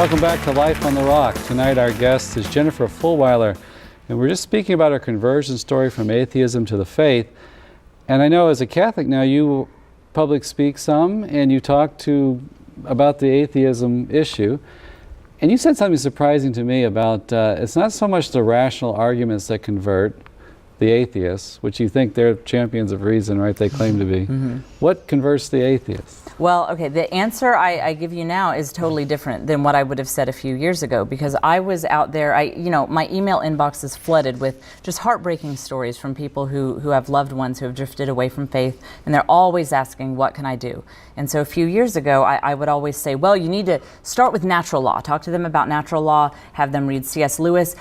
Welcome back to Life on the Rock. Tonight our guest is Jennifer Fulweiler, and we're just speaking about her conversion story from atheism to the faith. And I know as a Catholic now you public speak some, and you talk about the atheism issue. And you said something surprising to me about it's not so much the rational arguments that convert the atheists, which you think they're champions of reason, right? They claim to be. Mm-hmm. What converts the atheists? Well, okay, the answer I give you now is totally different than what I would have said a few years ago, because I was out there, my email inbox is flooded with just heartbreaking stories from people who have loved ones who have drifted away from faith, and they're always asking, what can I do? And so a few years ago, I would always say, well, you need to start with natural law. Talk to them about natural law, have them read C.S. Lewis,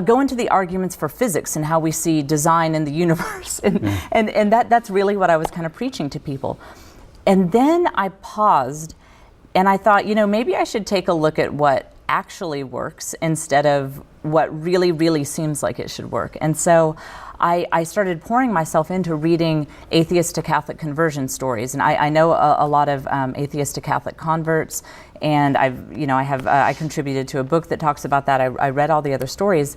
go into the arguments for physics and how we see design in the universe. And that's really what I was kind of preaching to people. And then I paused and I thought, maybe I should take a look at what actually works instead of what really, really seems like it should work. And so I started pouring myself into reading atheist to Catholic conversion stories. And I know a lot of atheist to Catholic converts, and I contributed to a book that talks about that. I read all the other stories.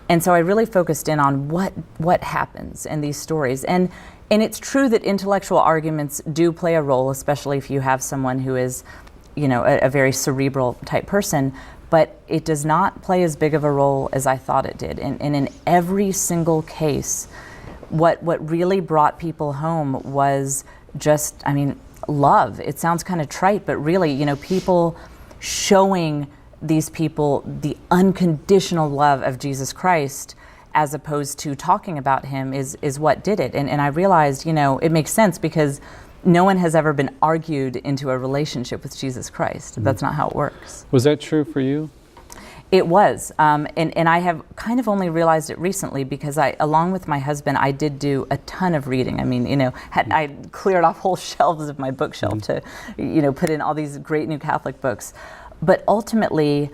And so I really focused in on what happens in these stories. And it's true that intellectual arguments do play a role, especially if you have someone who is, a very cerebral type person, but it does not play as big of a role as I thought it did. And in every single case, what really brought people home was just, love. It sounds kind of trite, but really, people showing these people the unconditional love of Jesus Christ as opposed to talking about him is what did it. And I realized, it makes sense because no one has ever been argued into a relationship with Jesus Christ. Mm-hmm. That's not how it works. Was that true for you? It was. And I have kind of only realized it recently because along with my husband, I did do a ton of reading. I cleared off whole shelves of my bookshelf mm-hmm. to, put in all these great new Catholic books. But ultimately,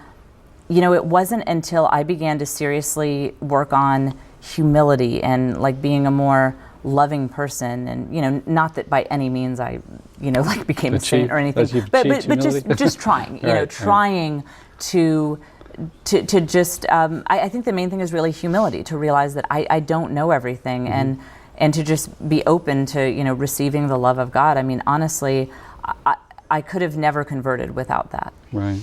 it wasn't until I began to seriously work on humility and being a more loving person, and not that by any means I became a saint or anything, but just trying, trying to just I think the main thing is really humility, to realize that I don't know everything, mm-hmm. and to just be open to receiving the love of God. Honestly, I could have never converted without that. Right.